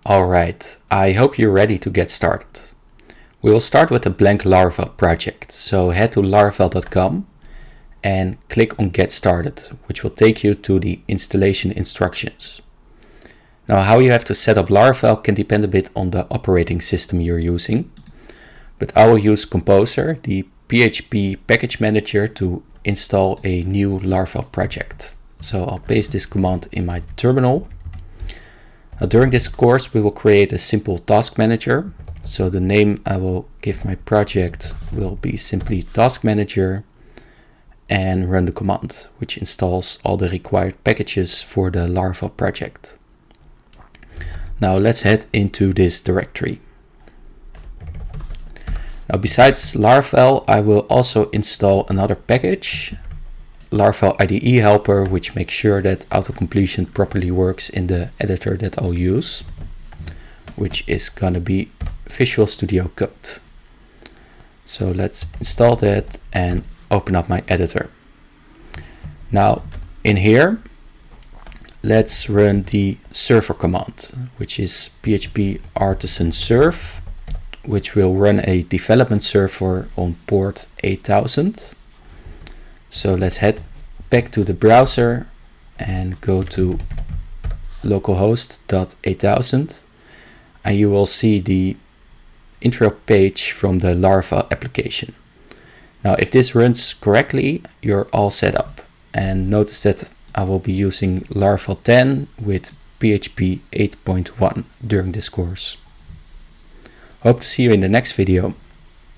Alright, I hope you're ready to get started. We will start with a blank Laravel project, so head to laravel.com and click on Get Started, which will take you to the installation instructions. Now, how you have to set up Laravel can depend a bit on the operating system you're using, but I will use Composer, the PHP package manager, to install a new Laravel project. So I'll paste this command in my terminal. Now, during this course, we will create a simple task manager. So the name I will give my project will be simply task manager, and run the command, which installs all the required packages for the Laravel project. Now let's head into this directory. Now, besides Laravel, I will also install another package, Laravel IDE helper, which makes sure that auto-completion properly works in the editor that I'll use, which is gonna be Visual Studio Code. So let's install that and open up my editor. Now in here, let's run the server command, which is php artisan serve, which will run a development server on port 8000. So let's head back to the browser and go to localhost.8000, and you will see the intro page from the Laravel application. Now, if this runs correctly, you're all set up. And notice that I will be using Laravel 10 with PHP 8.1 during this course. Hope to see you in the next video.